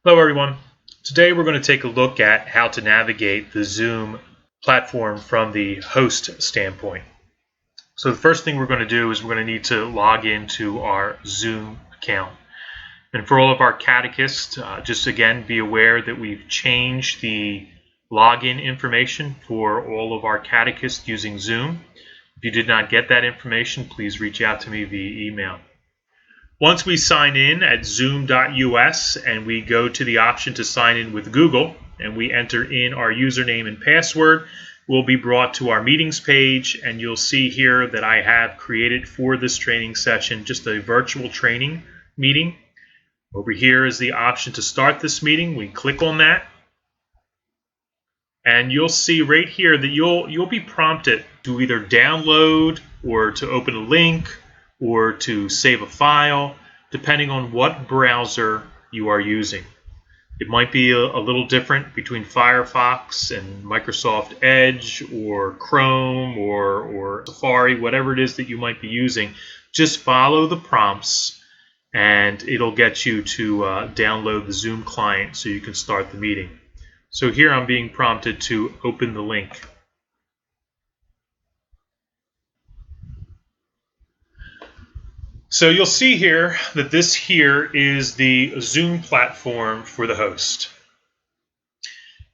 Hello everyone. Today we're going to take a look at how to navigate the Zoom platform from the host standpoint. So the first thing we're going to do is we're going to need to log into our Zoom account. And for all of our catechists, just again be aware that we've changed the login information for all of our catechists using Zoom. If you did not get that information, please reach out to me via email. Once we sign in at zoom.us and we go to the option to sign in with Google and we enter in our username and password, we'll be brought to our meetings page, and you'll see here that I have created for this training session just a virtual training meeting. Over here is the option to start this meeting. We click on that and you'll see right here that you'll be prompted to either download or to open a link or to save a file, depending on what browser you are using. It might be a little different between Firefox and Microsoft Edge or Chrome or Safari, whatever it is that you might be using. Just follow the prompts and it'll get you to download the Zoom client so you can start the meeting. So here I'm being prompted to open the link. So you'll see here that this here is the Zoom platform for the host.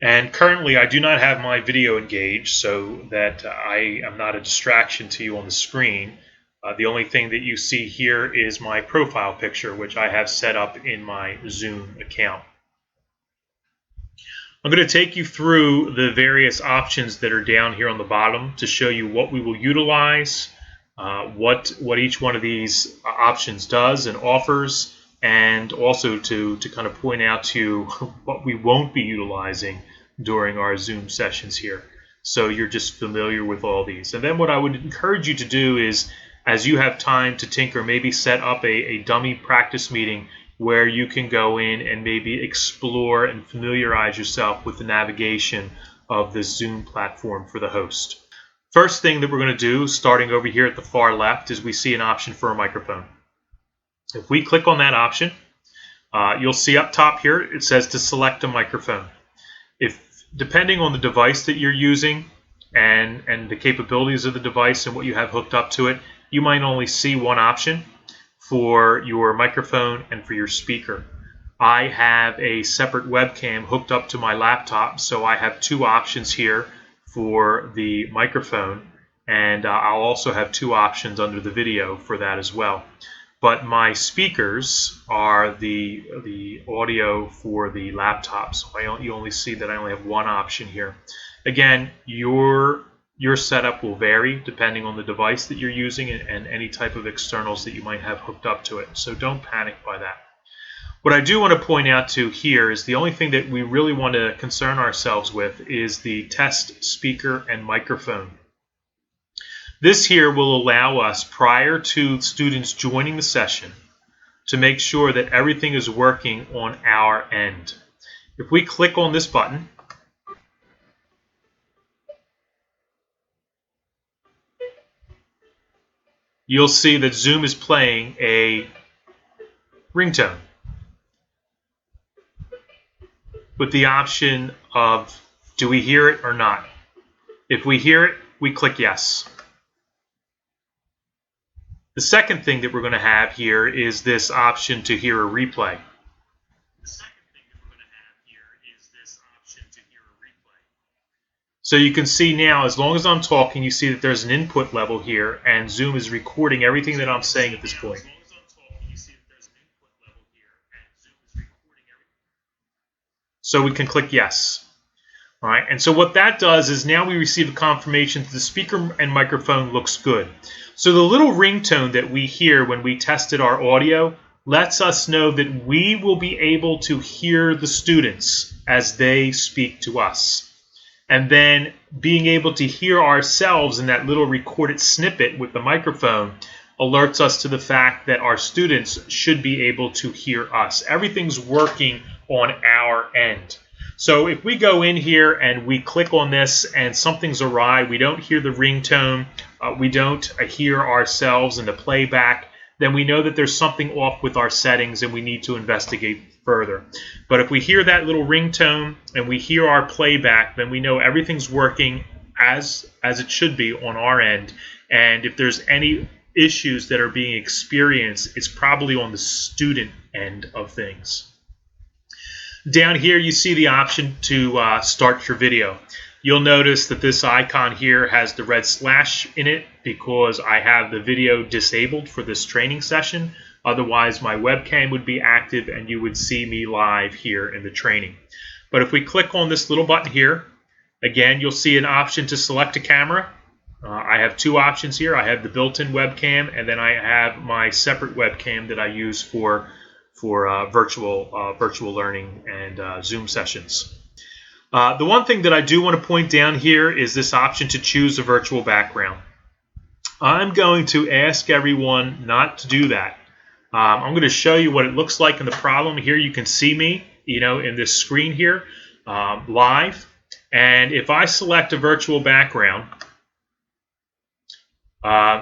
And currently I do not have my video engaged so that I am not a distraction to you on the screen. The only thing that you see here is my profile picture, which I have set up in my Zoom account. I'm going to take you through the various options that are down here on the bottom to show you what we will utilize, what each one of these options does and offers, and also to kind of point out to you what we won't be utilizing during our Zoom sessions here. So you're just familiar with all these. And then what I would encourage you to do is, as you have time to tinker, maybe set up a dummy practice meeting where you can go in and maybe explore and familiarize yourself with the navigation of this Zoom platform for the host. First thing that we're going to do, starting over here at the far left, is we see an option for a microphone. If we click on that option, you'll see up top here it says to select a microphone. Depending on the device that you're using and the capabilities of the device and what you have hooked up to it, you might only see one option for your microphone and for your speaker. I have a separate webcam hooked up to my laptop, so I have two options here for the microphone, and I'll also have two options under the video for that as well. But my speakers are the audio for the laptop, so you only see that I only have one option here. Again, your setup will vary depending on the device that you're using and any type of externals that you might have hooked up to it, so don't panic by that. What I do want to point out to here is the only thing that we really want to concern ourselves with is the test speaker and microphone. This here will allow us, prior to students joining the session, to make sure that everything is working on our end. If we click on this button, you'll see that Zoom is playing a ringtone with the option of do we hear it or not. If we hear it, we click yes. The second thing that we're going to have here is this option to hear a replay. So you can see now, as long as I'm talking, you see that there's an input level here, and Zoom is recording everything that I'm saying at this point. So we can click yes. All right, and so what that does is now we receive a confirmation that the speaker and microphone looks good. So the little ringtone that we hear when we tested our audio lets us know that we will be able to hear the students as they speak to us. And then being able to hear ourselves in that little recorded snippet with the microphone alerts us to the fact that our students should be able to hear us. Everything's working on our end. So if we go in here and we click on this and something's awry, we don't hear the ringtone, we don't hear ourselves in the playback, then we know that there's something off with our settings and we need to investigate further. But if we hear that little ringtone and we hear our playback, then we know everything's working as it should be on our end. And if there's any issues that are being experienced, it's probably on the student end of things. Down here, you see the option to start your video. You'll notice that this icon here has the red slash in it because I have the video disabled for this training session. Otherwise, my webcam would be active and you would see me live here in the training. But if we click on this little button here, again, you'll see an option to select a camera. I have two options here. I have the built-in webcam, and then I have my separate webcam that I use for virtual learning and Zoom sessions. The one thing that I do want to point down here is this option to choose a virtual background. I'm going to ask everyone not to do that. I'm going to show you what it looks like in the problem. Here you can see me, in this screen here, live. And if I select a virtual background,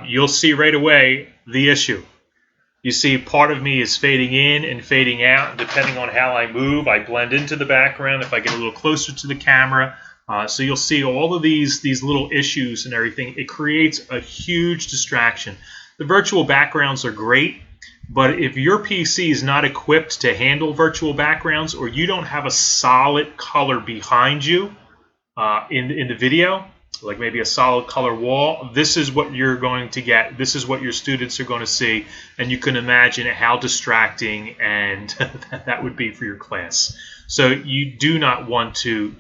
you'll see right away the issue. You see part of me is fading in and fading out. And depending on how I move, I blend into the background if I get a little closer to the camera. So you'll see all of these little issues and everything. It creates a huge distraction. The virtual backgrounds are great, but if your PC is not equipped to handle virtual backgrounds, or you don't have a solid color behind you in the video, like maybe a solid color wall, this is what you're going to get. This is what your students are going to see, and you can imagine how distracting and that would be for your class. So you do not want to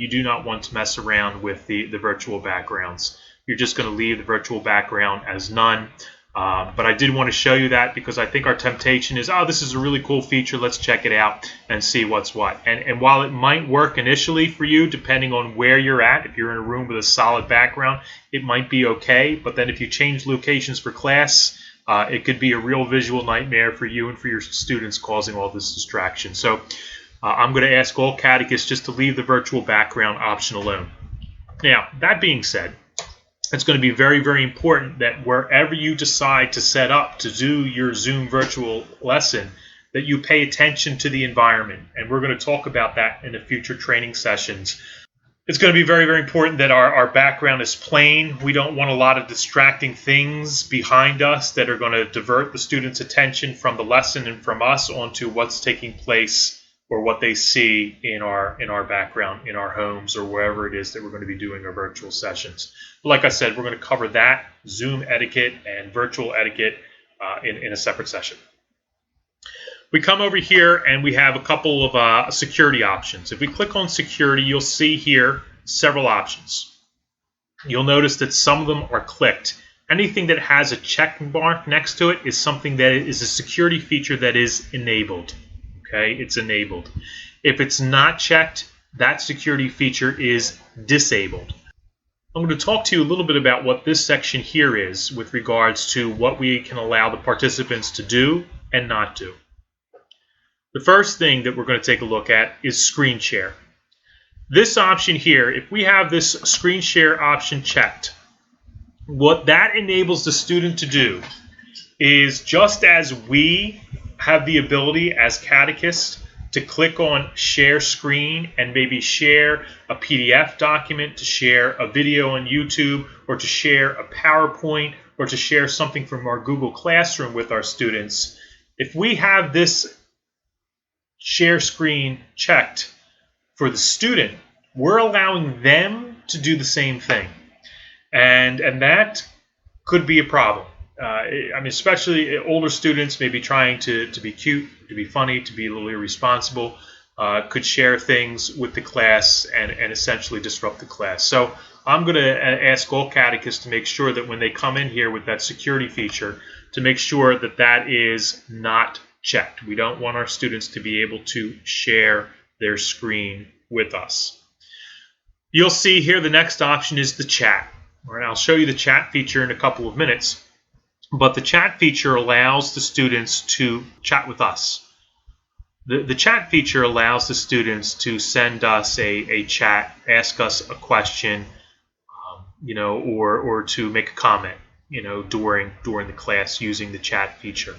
mess around with the virtual backgrounds. You're just going to leave the virtual background as none. But I did want to show you that because I think our temptation is, oh, this is a really cool feature, let's check it out and see what's what. And while it might work initially for you, depending on where you're at, if you're in a room with a solid background, it might be okay. But then if you change locations for class, it could be a real visual nightmare for you and for your students, causing all this distraction. So I'm going to ask all catechists just to leave the virtual background option alone. Now, that being said, it's going to be very, very important that wherever you decide to set up to do your Zoom virtual lesson, that you pay attention to the environment. And we're going to talk about that in the future training sessions. It's going to be very, very important that our background is plain. We don't want a lot of distracting things behind us that are going to divert the students' attention from the lesson and from us onto what's taking place or what they see in our background, in our homes, or wherever it is that we're going to be doing our virtual sessions. But like I said, we're going to cover that, Zoom etiquette and virtual etiquette in a separate session. We come over here and we have a couple of security options. If we click on security, you'll see here several options. You'll notice that some of them are clicked. Anything that has a check mark next to it is something that is a security feature that is enabled. Okay, it's enabled. If it's not checked, that security feature is disabled. I'm going to talk to you a little bit about what this section here is with regards to what we can allow the participants to do and not do. The first thing that we're going to take a look at is screen share. This option here, if we have this screen share option checked, what that enables the student to do is, just as we have the ability as catechists to click on share screen and maybe share a PDF document, to share a video on YouTube, or to share a PowerPoint, or to share something from our Google Classroom with our students, if we have this share screen checked for the student, we're allowing them to do the same thing. And that could be a problem. I mean, especially older students may be trying to be cute, to be funny, to be a little irresponsible, could share things with the class and essentially disrupt the class. So I'm going to ask all catechists to make sure that when they come in here with that security feature, to make sure that that is not checked. We don't want our students to be able to share their screen with us. You'll see here the next option is the chat. All right, I'll show you the chat feature in a couple of minutes. But the chat feature allows the students to chat with us. The chat feature allows the students to send us a chat, ask us a question, or to make a comment, during the class using the chat feature.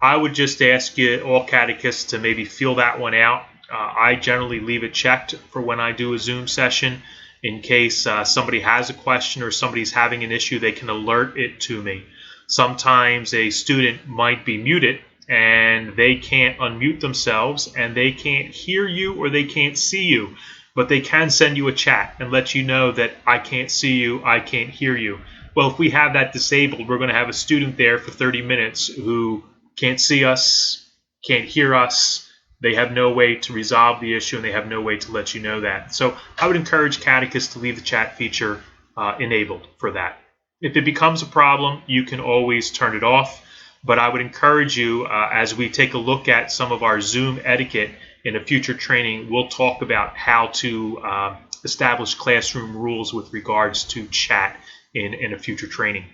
I would just ask you, all catechists, to maybe feel that one out. I generally leave it checked for when I do a Zoom session in case somebody has a question or somebody's having an issue. They can alert it to me. Sometimes a student might be muted and they can't unmute themselves and they can't hear you or they can't see you, but they can send you a chat and let you know that I can't see you, I can't hear you. Well, if we have that disabled, we're going to have a student there for 30 minutes who can't see us, can't hear us. They have no way to resolve the issue, and they have no way to let you know that. So I would encourage catechists to leave the chat feature enabled for that. If it becomes a problem, you can always turn it off. But I would encourage you, as we take a look at some of our Zoom etiquette in a future training, we'll talk about how to establish classroom rules with regards to chat in a future training.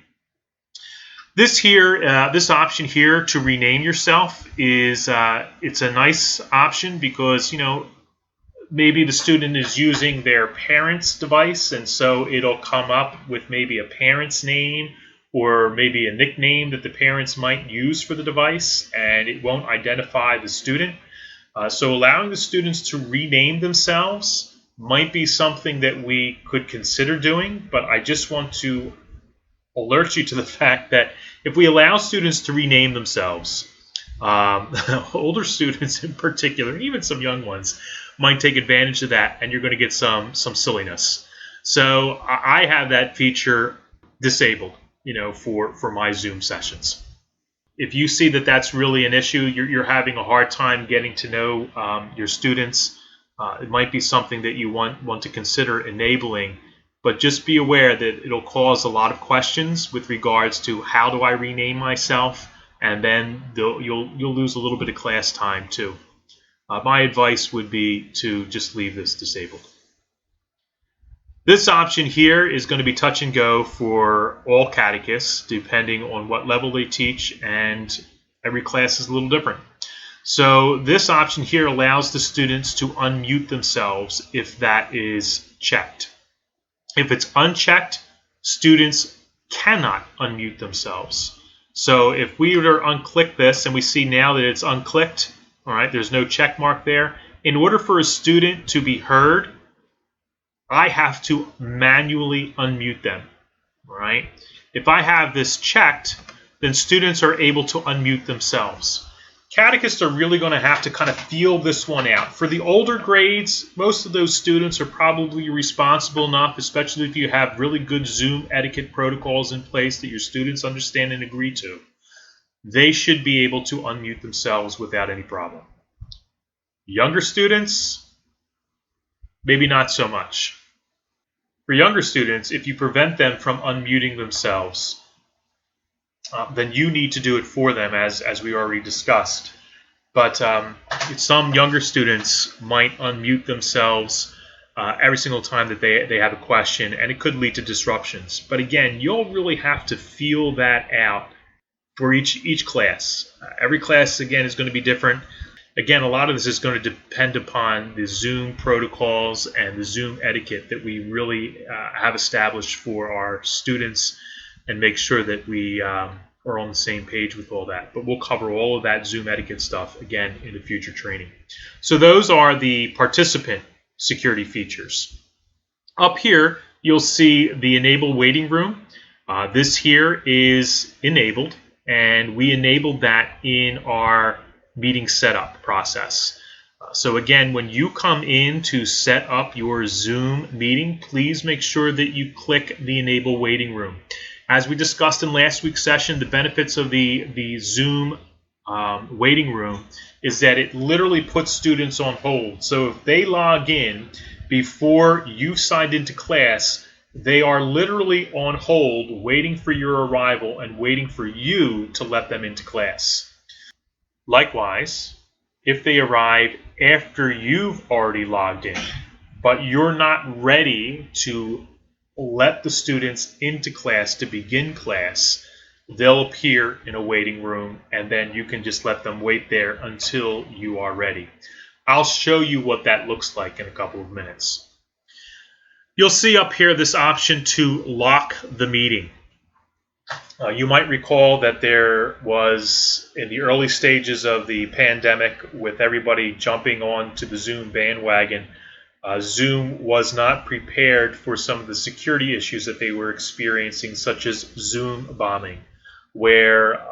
This option here to rename yourself is it's a nice option because, you know, maybe the student is using their parent's device, and so it'll come up with maybe a parent's name or maybe a nickname that the parents might use for the device, and it won't identify the student. So allowing the students to rename themselves might be something that we could consider doing, but I just want to alert you to the fact that if we allow students to rename themselves, older students in particular, even some young ones, might take advantage of that, and you're going to get some silliness. So I have that feature disabled, you know, for my Zoom sessions. If you see that that's really an issue, you're having a hard time getting to know your students, it might be something that you want to consider enabling. But just be aware that it'll cause a lot of questions with regards to how do I rename myself, and then you'll lose a little bit of class time too. My advice would be to just leave this disabled. This option here is going to be touch and go for all catechists, depending on what level they teach, and every class is a little different. So this option here allows the students to unmute themselves if that is checked. If it's unchecked, students cannot unmute themselves. So if we were to unclick this and we see now that it's unclicked, all right, there's no check mark there. In order for a student to be heard, I have to manually unmute them, all right? If I have this checked, then students are able to unmute themselves. Catechists are really going to have to kind of feel this one out. For the older grades, most of those students are probably responsible enough, especially if you have really good Zoom etiquette protocols in place that your students understand and agree to. They should be able to unmute themselves without any problem. Younger students, maybe not so much. For younger students, if you prevent them from unmuting themselves, then you need to do it for them, as we already discussed. But some younger students might unmute themselves every single time that they have a question, and it could lead to disruptions. But again, you'll really have to feel that out for each class. Every class, again, is going to be different. Again, a lot of this is going to depend upon the Zoom protocols and the Zoom etiquette that we really have established for our students, and make sure that we are on the same page with all that. But we'll cover all of that Zoom etiquette stuff again in the future training. So those are the participant security features. Up here, you'll see the enable waiting room. This here is enabled, and we enabled that in our meeting setup process. So again, when you come in to set up your Zoom meeting, please make sure that you click the enable waiting room. As we discussed in last week's session, the benefits of the Zoom waiting room is that it literally puts students on hold. So if they log in before you've signed into class, they are literally on hold waiting for your arrival and waiting for you to let them into class. Likewise, if they arrive after you've already logged in, but you're not ready to let the students into class to begin class, they'll appear in a waiting room, and then you can just let them wait there until you are ready. I'll show you what that looks like in a couple of minutes. You'll see up here this option to lock the meeting. You might recall that there was, in the early stages of the pandemic, with everybody jumping on to the Zoom bandwagon, Zoom was not prepared for some of the security issues that they were experiencing, such as Zoom bombing, where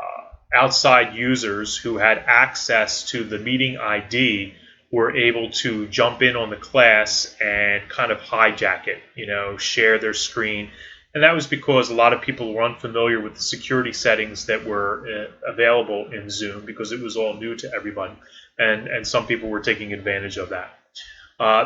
outside users who had access to the meeting ID were able to jump in on the class and kind of hijack it, share their screen. And that was because a lot of people were unfamiliar with the security settings that were available in Zoom, because it was all new to everyone. And some people were taking advantage of that.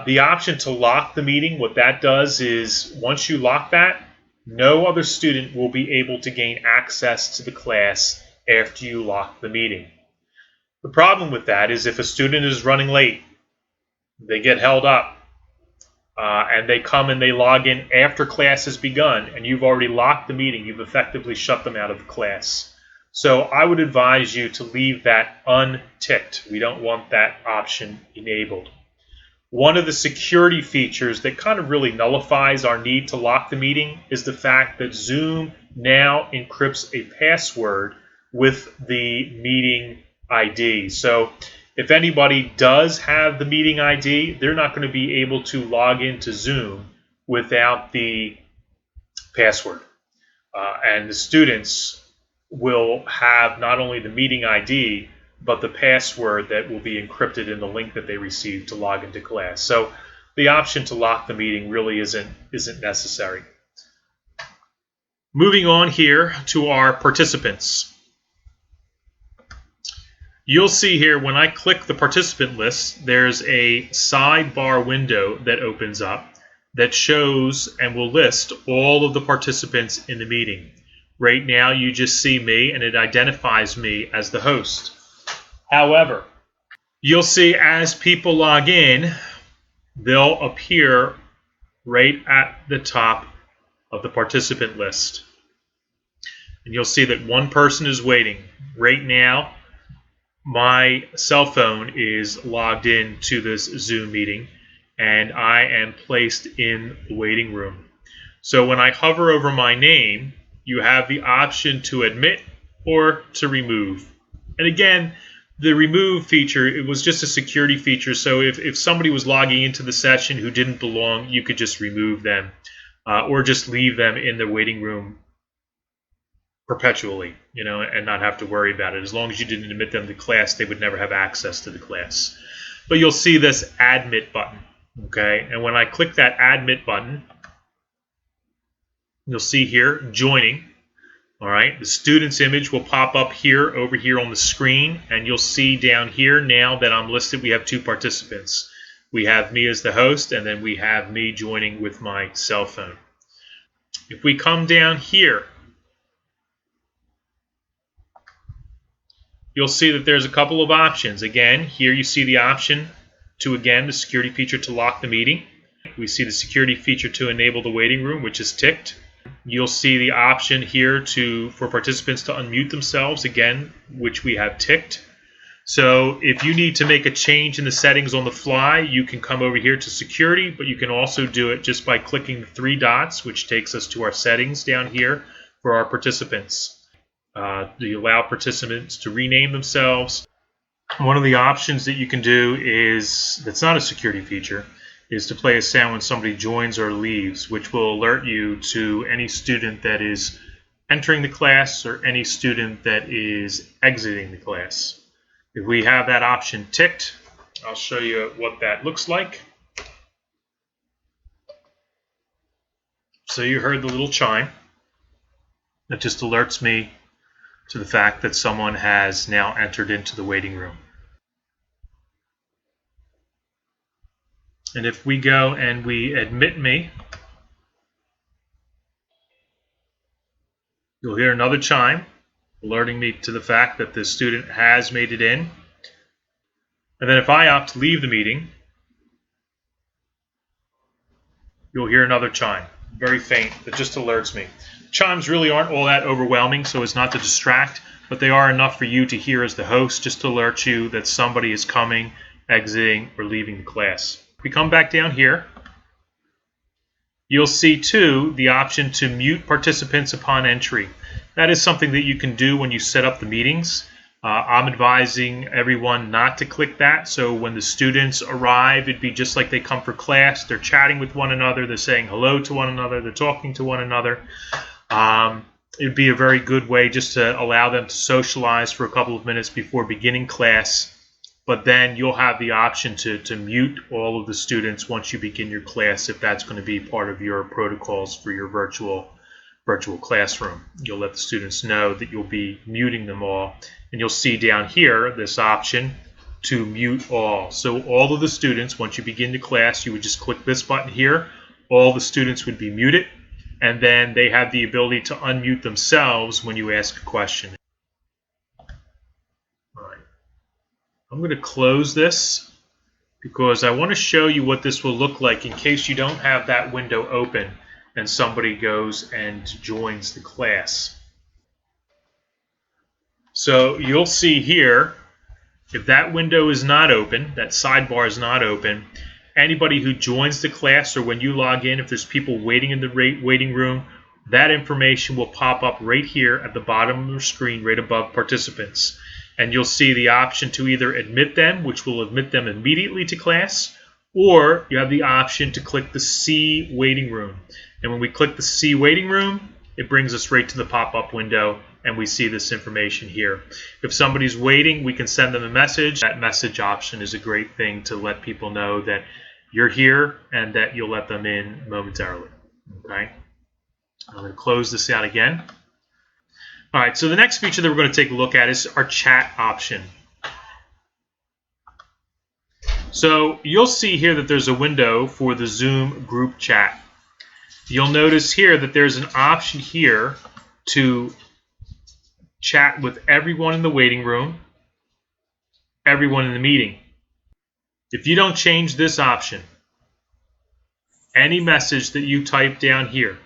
The option to lock the meeting, what that does is once you lock that, no other student will be able to gain access to the class after you lock the meeting. The problem with that is if a student is running late, they get held up, and they come and they log in after class has begun, and you've already locked the meeting, you've effectively shut them out of the class. So I would advise you to leave that unticked. We don't want that option enabled. One of the security features that kind of really nullifies our need to lock the meeting is the fact that Zoom now encrypts a password with the meeting ID. So if anybody does have the meeting ID, they're not going to be able to log into Zoom without the password. And the students will have not only the meeting ID, but the password that will be encrypted in the link that they receive to log into class. So the option to lock the meeting really isn't necessary. Moving on here to our participants. You'll see here when I click the participant list, there's a sidebar window that opens up that shows and will list all of the participants in the meeting. Right now you just see me and it identifies me as the host. However, you'll see as people log in, they'll appear right at the top of the participant list. And you'll see that one person is waiting. Right now, my cell phone is logged in to this Zoom meeting, and I am placed in the waiting room. So when I hover over my name, you have the option to admit or to remove. And again, the remove feature, it was just a security feature, so if somebody was logging into the session who didn't belong, you could just remove them or just leave them in the waiting room perpetually, and not have to worry about it. As long as you didn't admit them to class, they would never have access to the class. But you'll see this admit button, okay? And when I click that admit button, you'll see here joining. All right, the student's image will pop up here over here on the screen, and you'll see down here now that I'm listed, we have two participants. We have me as the host, and then we have me joining with my cell phone. If we come down here, you'll see that there's a couple of options. Again, here you see the option to, again, the security feature to lock the meeting. We see the security feature to enable the waiting room, which is ticked. You'll see the option here for participants to unmute themselves, again, which we have ticked. So if you need to make a change in the settings on the fly, you can come over here to security, but you can also do it just by clicking the three dots, which takes us to our settings down here for our participants. You allow participants to rename themselves. One of the options that you can do that's not a security feature, is to play a sound when somebody joins or leaves, which will alert you to any student that is entering the class or any student that is exiting the class. If we have that option ticked, I'll show you what that looks like. So you heard the little chime. That just alerts me to the fact that someone has now entered into the waiting room. And if we go and we admit me, you'll hear another chime alerting me to the fact that the student has made it in. And then if I opt to leave the meeting, you'll hear another chime, very faint, that just alerts me. Chimes really aren't all that overwhelming, so as not to distract, but they are enough for you to hear as the host, just to alert you that somebody is coming, exiting, or leaving the class. We come back down here, You'll see too the option to mute participants upon entry. That is something that you can do when you set up the meetings. I'm advising everyone not to click that, so when the students arrive, it'd be just like they come for class. They're chatting with one another, they're saying hello to one another, they're talking to one another. It'd be a very good way just to allow them to socialize for a couple of minutes before beginning class. But then you'll have the option to mute all of the students once you begin your class if that's going to be part of your protocols for your virtual classroom. You'll let the students know that you'll be muting them all. And you'll see down here this option to mute all. So all of the students, once you begin the class, you would just click this button here. All the students would be muted. And then they have the ability to unmute themselves when you ask a question. I'm going to close this because I want to show you what this will look like in case you don't have that window open and somebody goes and joins the class. So you'll see here, if that window is not open, that sidebar is not open, anybody who joins the class or when you log in, if there's people waiting in the waiting room, that information will pop up right here at the bottom of the screen, right above participants. And you'll see the option to either admit them, which will admit them immediately to class, or you have the option to click the See Waiting Room. And when we click the See Waiting Room, it brings us right to the pop-up window, and we see this information here. If somebody's waiting, we can send them a message. That message option is a great thing to let people know that you're here and that you'll let them in momentarily. Okay? I'm going to close this out again. All right, so the next feature that we're going to take a look at is our chat option. So you'll see here that there's a window for the Zoom group chat. You'll notice here that there's an option here to chat with everyone in the waiting room, everyone in the meeting. If you don't change this option, any message that you type down here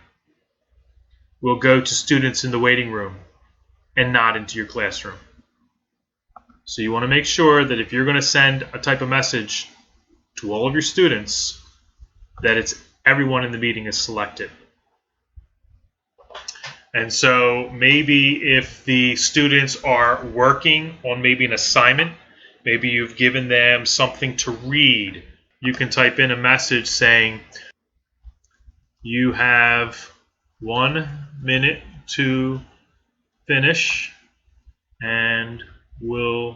will go to students in the waiting room and not into your classroom. So you want to make sure that if you're going to send a type of message to all of your students, that it's everyone in the meeting is selected. And so maybe if the students are working on maybe an assignment, maybe you've given them something to read, you can type in a message saying, you have 1 minute to finish and we'll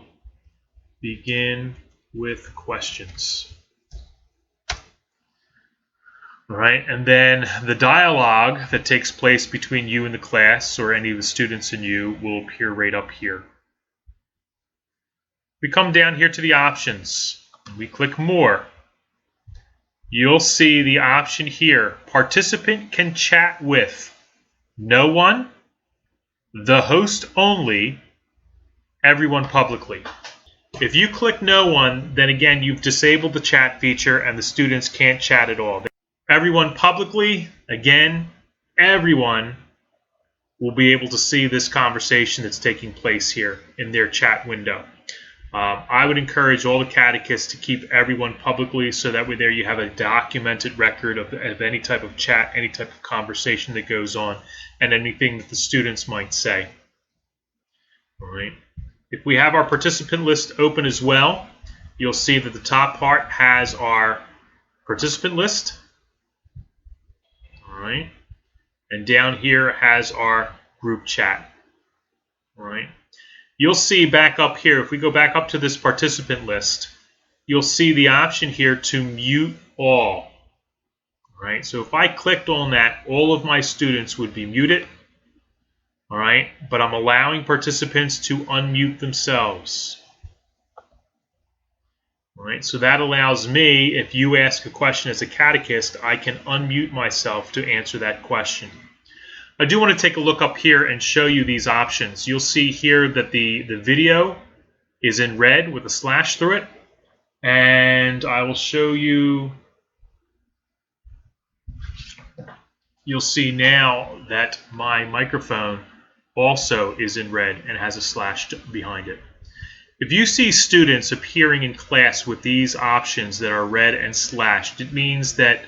begin with questions. All right, and then the dialogue that takes place between you and the class or any of the students and you will appear right up here. We come down here to the options. We click More. You'll see the option here. Participant can chat with no one, the host only, everyone publicly. If you click no one, then again, you've disabled the chat feature and the students can't chat at all. Everyone publicly, again, everyone will be able to see this conversation that's taking place here in their chat window. I would encourage all the catechists to keep everyone publicly so that way there you have a documented record of any type of chat, any type of conversation that goes on, and anything that the students might say. All right. If we have our participant list open as well, you'll see that the top part has our participant list. All right. And down here has our group chat. All right. You'll see back up here, if we go back up to this participant list, you'll see the option here to mute all. All right, so if I clicked on that, all of my students would be muted. All right, but I'm allowing participants to unmute themselves. All right, so that allows me, if you ask a question as a catechist, I can unmute myself to answer that question. I do want to take a look up here and show you these options. You'll see here that the video is in red with a slash through it. And I will show you, you'll see now that my microphone also is in red and has a slash behind it. If you see students appearing in class with these options that are red and slashed, it means that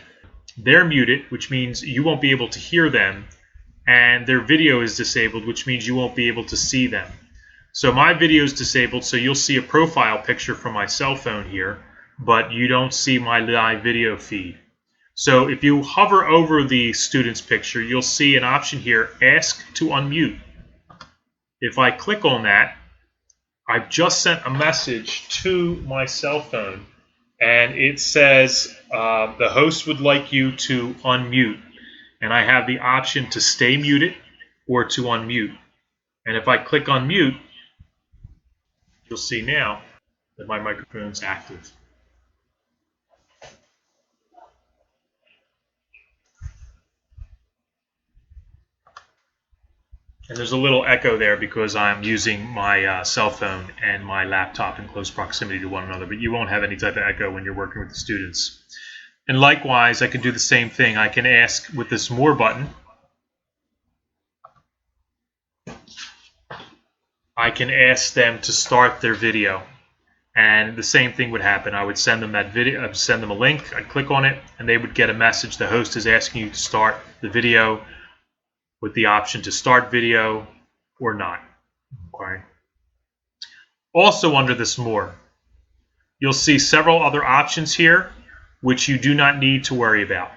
they're muted, which means you won't be able to hear them, and their video is disabled, which means you won't be able to see them. So my video is disabled, so you'll see a profile picture from my cell phone here, but you don't see my live video feed. So if you hover over the student's picture, you'll see an option here, Ask to Unmute. If I click on that, I've just sent a message to my cell phone, and it says the host would like you to unmute. And I have the option to stay muted or to unmute. And if I click unmute, you'll see now that my microphone's active. And there's a little echo there because I'm using my cell phone and my laptop in close proximity to one another, but you won't have any type of echo when you're working with the students. And likewise, I can do the same thing. I can ask with this More button. I can ask them to start their video, and the same thing would happen. I would send them that video, I'd send them a link, I'd click on it, and they would get a message. The host is asking you to start the video with the option to start video or not. Okay. Also under this More, you'll see several other options here which you do not need to worry about.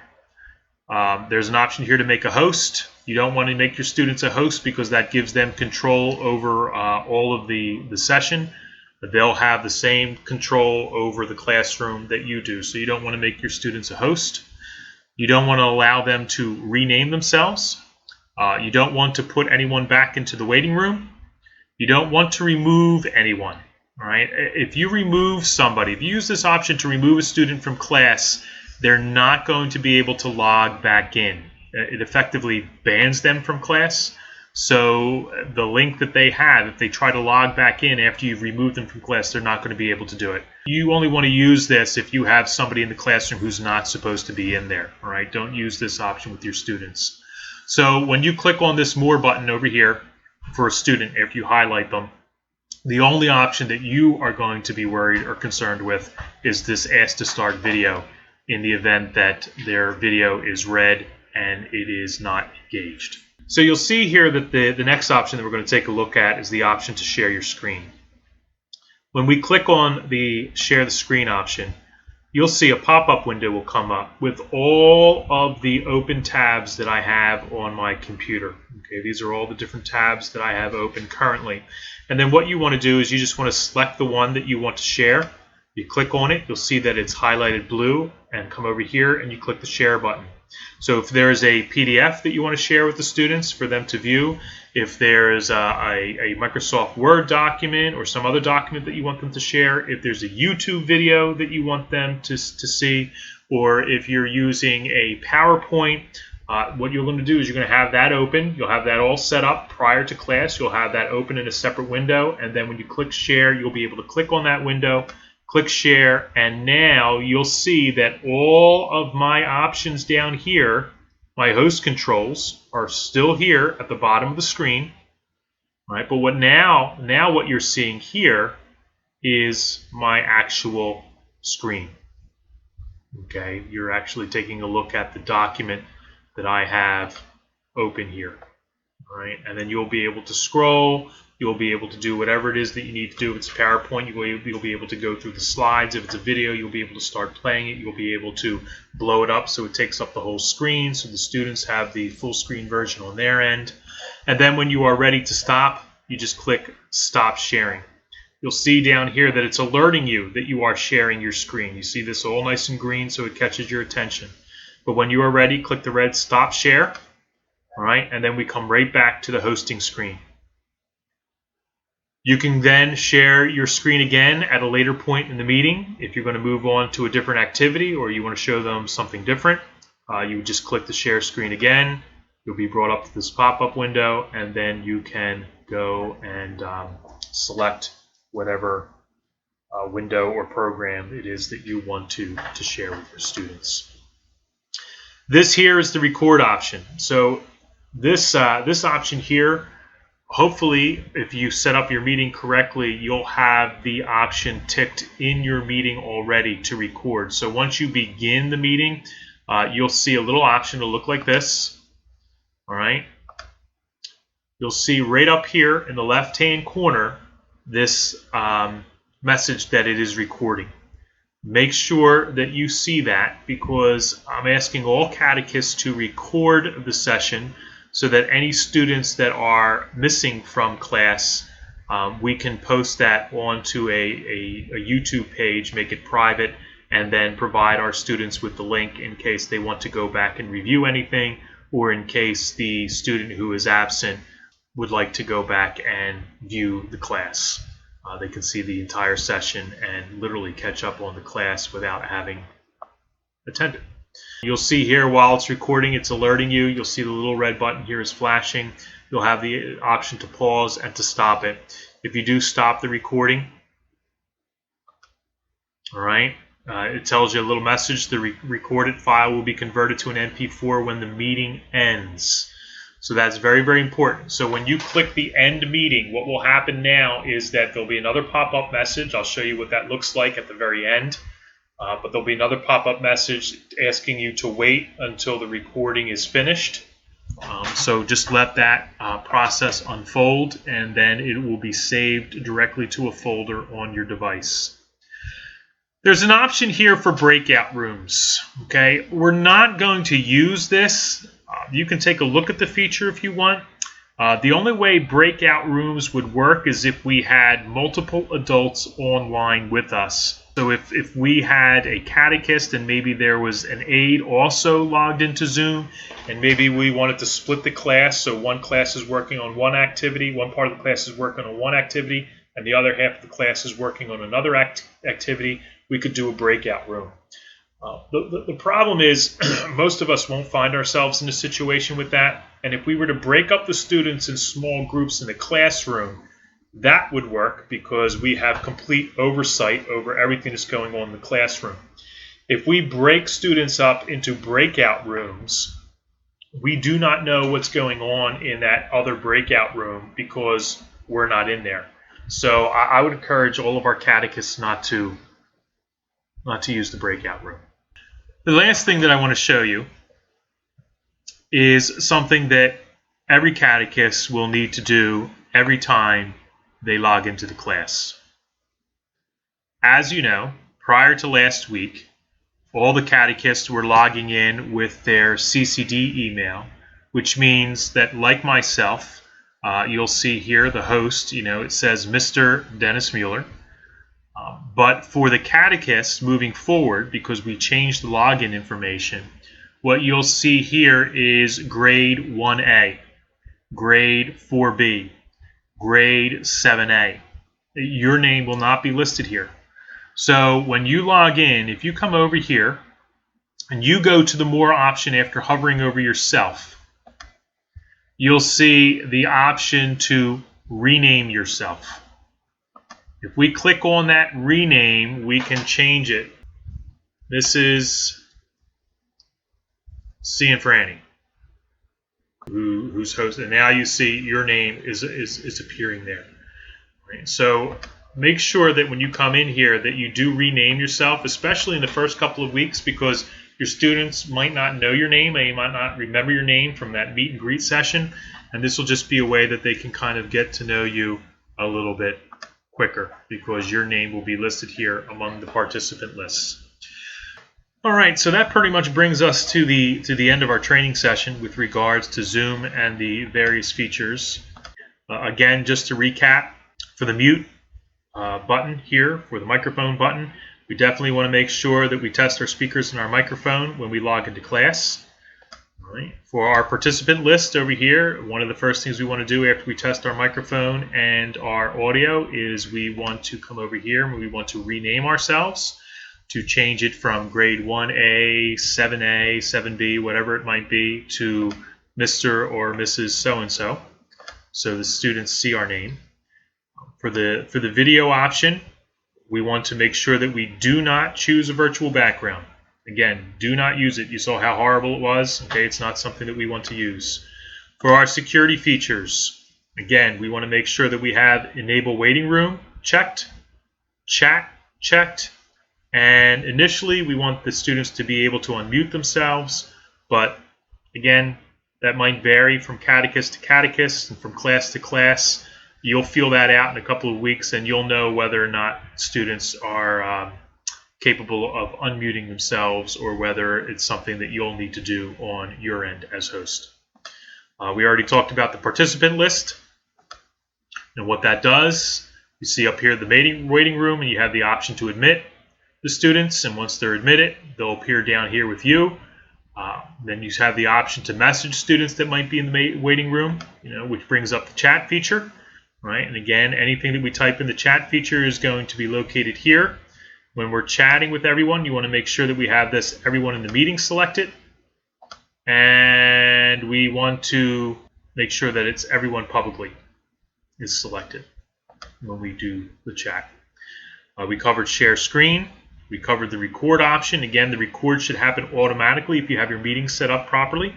There's an option here to make a host. You don't want to make your students a host because that gives them control over all of the session. They'll have the same control over the classroom that you do. So you don't want to make your students a host. You don't want to allow them to rename themselves. You don't want to put anyone back into the waiting room. You don't want to remove anyone. All right. If you remove somebody, if you use this option to remove a student from class, they're not going to be able to log back in. It effectively bans them from class. So the link that they have, if they try to log back in after you've removed them from class, they're not going to be able to do it. You only want to use this if you have somebody in the classroom who's not supposed to be in there. All right. Don't use this option with your students. So when you click on this More button over here for a student, after you highlight them, the only option that you are going to be worried or concerned with is this Ask to Start video in the event that their video is red and it is not engaged. So you'll see here that the next option that we're going to take a look at is the option to share your screen. When we click on the Share the Screen option, you'll see a pop-up window will come up with all of the open tabs that I have on my computer. Okay, these are all the different tabs that I have open currently. And then what you want to do is you just want to select the one that you want to share. You click on it, you'll see that it's highlighted blue, and come over here and you click the Share button. So if there is a PDF that you want to share with the students for them to view, if there is a Microsoft Word document or some other document that you want them to share, if there's a YouTube video that you want them to see, or if you're using a PowerPoint, what you're going to do is you're going to have that open. You'll have that all set up prior to class. You'll have that open in a separate window, and then when you click Share, you'll be able to click on that window, click Share, and now you'll see that all of my options down here, my host controls, are still here at the bottom of the screen. All right, but what what you're seeing here is my actual screen. Okay, you're actually taking a look at the document that I have open here. All right, and then you'll be able to scroll. You'll be able to do whatever it is that you need to do. If it's PowerPoint, you'll be able to go through the slides. If it's a video, you'll be able to start playing it. You'll be able to blow it up so it takes up the whole screen, so the students have the full screen version on their end. And then when you are ready to stop, you just click Stop Sharing. You'll see down here that it's alerting you that you are sharing your screen. You see this all nice and green, so it catches your attention. But when you are ready, click the red Stop Share. All right, and then we come right back to the hosting screen. You can then share your screen again at a later point in the meeting. If you're going to move on to a different activity or you want to show them something different, you would just click the share screen again. You'll be brought up to this pop-up window, and then you can go and select whatever window or program it is that you want to share with your students. This here is the record option. So this option here, hopefully, if you set up your meeting correctly, you'll have the option ticked in your meeting already to record. So once you begin the meeting, you'll see a little option to look like this. All right. You'll see right up here in the left-hand corner this message that it is recording. Make sure that you see that, because I'm asking all catechists to record the session so that any students that are missing from class, we can post that onto a YouTube page, make it private, and then provide our students with the link in case they want to go back and review anything, or in case the student who is absent would like to go back and view the class. They can see the entire session and literally catch up on the class without having attended. You'll see here while it's recording, it's alerting you. You'll see the little red button here is flashing. You'll have the option to pause and to stop it. If you do stop the recording, all right, it tells you a little message. The recorded file will be converted to an MP4 when the meeting ends. So that's very, very important. So when you click the end meeting, what will happen now is that there'll be another pop-up message. I'll show you what that looks like at the very end. But there'll be another pop-up message asking you to wait until the recording is finished. So just let that process unfold, and then it will be saved directly to a folder on your device. There's an option here for breakout rooms. Okay, we're not going to use this. You can take a look at the feature if you want. The only way breakout rooms would work is if we had multiple adults online with us. So if we had a catechist and maybe there was an aide also logged into Zoom, and maybe we wanted to split the class, so one class is working on one activity, one part of the class is working on one activity, and the other half of the class is working on another activity, we could do a breakout room. The problem is most of us won't find ourselves in a situation with that, and if we were to break up the students in small groups in the classroom, that would work because we have complete oversight over everything that's going on in the classroom. If we break students up into breakout rooms, we do not know what's going on in that other breakout room because we're not in there. So I would encourage all of our catechists not to use the breakout room. The last thing that I want to show you is something that every catechist will need to do every time they log into the class. As you know, prior to last week, all the catechists were logging in with their CCD email, which means that, like myself, you'll see here the host, it says Mr. Dennis Mueller. But for the catechists moving forward, because we changed the login information, what you'll see here is grade 1A, grade 4B, grade 7A. Your name will not be listed here. So when you log in, if you come over here and you go to the More option after hovering over yourself, you'll see the option to rename yourself. If we click on that rename, we can change it. This is C and Franny, who's hosting. And now you see your name is appearing there. Right? So make sure that when you come in here that you do rename yourself, especially in the first couple of weeks, because your students might not know your name, and you might not remember your name from that meet and greet session, and this will just be a way that they can kind of get to know you a little bit quicker, because your name will be listed here among the participant lists. All right, so that pretty much brings us to the end of our training session with regards to Zoom and the various features. Again, just to recap, for the mute button here, for the microphone button, we definitely want to make sure that we test our speakers and our microphone when we log into class. All right. For our participant list over here, one of the first things we want to do after we test our microphone and our audio is we want to come over here and we want to rename ourselves to change it from grade 1A, 7A, 7B, whatever it might be, to Mr. or Mrs. So-and-so, so the students see our name. For the video option, we want to make sure that we do not choose a virtual background. Again, do not use it. You saw how horrible it was. Okay, it's not something that we want to use. For our security features, again, we want to make sure that we have Enable Waiting Room checked, Chat checked, And initially, we want the students to be able to unmute themselves, but again, that might vary from catechist to catechist and from class to class. You'll feel that out in a couple of weeks, and you'll know whether or not students are capable of unmuting themselves or whether it's something that you'll need to do on your end as host. We already talked about the participant list and what that does. You see up here the waiting room, and you have the option to admit the students, and once they're admitted, they'll appear down here with you. Then you have the option to message students that might be in the waiting room, which brings up the chat feature, right? And again, anything that we type in the chat feature is going to be located here. When we're chatting with everyone, you want to make sure that we have this everyone in the meeting selected, and we want to make sure that it's everyone publicly is selected when we do the chat. We covered share screen. We covered the record option. Again, the record should happen automatically if you have your meeting set up properly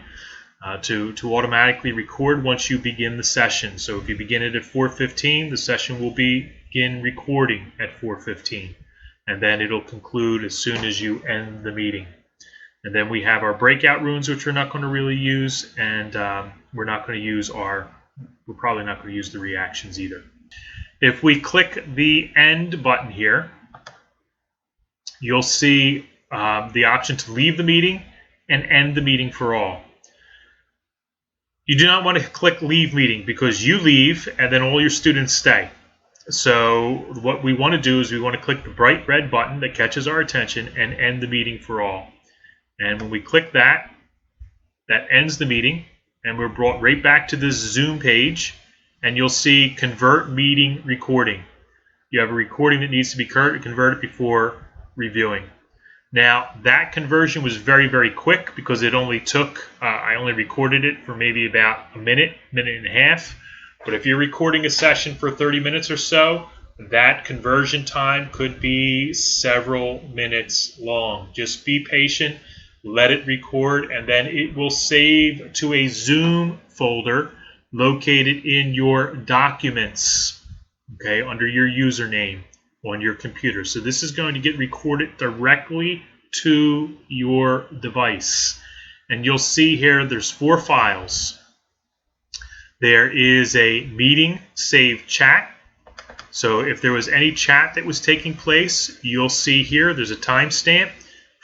to automatically record once you begin the session. So if you begin it at 4:15, the session will begin recording at 4:15. And then it'll conclude as soon as you end the meeting. And then we have our breakout rooms, which we're not going to really use, and we're probably not going to use the reactions either. If we click the end button here, you'll see the option to leave the meeting and end the meeting for all. You do not want to click leave meeting because you leave and then all your students stay. So what we want to do is we want to click the bright red button that catches our attention and end the meeting for all. And when we click that, that ends the meeting, and we're brought right back to this Zoom page, and you'll see convert meeting recording. You have a recording that needs to be converted before reviewing. Now, that conversion was very, very quick because it only took, I only recorded it for maybe about a minute and a half. But if you're recording a session for 30 minutes or so, that conversion time could be several minutes long. Just be patient, let it record, and then it will save to a Zoom folder located in your documents, okay, under your username on your computer. So this is going to get recorded directly to your device. And you'll see here there's 4 files. There is a meeting saved chat. So if there was any chat that was taking place, you'll see here there's a timestamp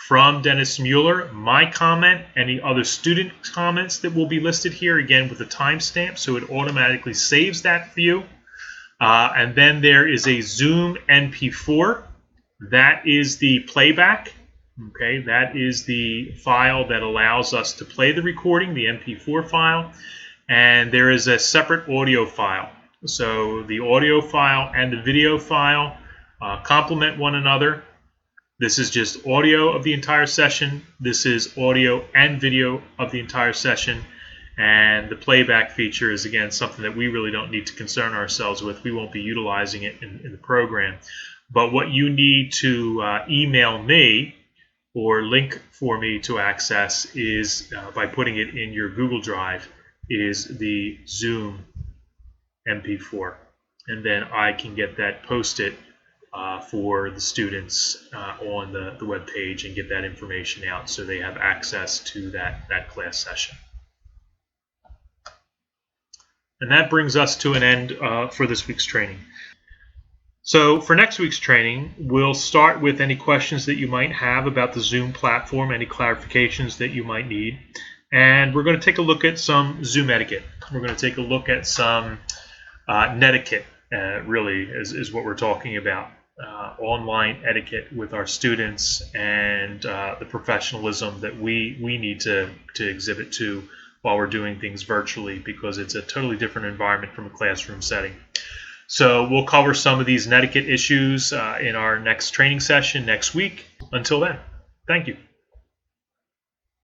from Dennis Mueller, my comment, any other student comments that will be listed here, again with a timestamp, so it automatically saves that for you. And then there is a Zoom MP4. That is the playback. Okay, that is the file that allows us to play the recording, the MP4 file. And there is a separate audio file. So the audio file and the video file complement one another. This is just audio of the entire session. This is audio and video of the entire session. And the playback feature is, again, something that we really don't need to concern ourselves with. We won't be utilizing it in the program. But what you need to email me or link for me to access is by putting it in your Google Drive, is the Zoom MP4, and then I can get that posted for the students on the web page and get that information out so they have access to that class session. And that brings us to an end for this week's training. So for next week's training, we'll start with any questions that you might have about the Zoom platform, any clarifications that you might need. And we're going to take a look at some Zoom etiquette. We're going to take a look at some netiquette, really, is what we're talking about. Online etiquette with our students and the professionalism that we need to exhibit to while we're doing things virtually, because it's a totally different environment from a classroom setting. So we'll cover some of these netiquette issues in our next training session next week. Until then, thank you.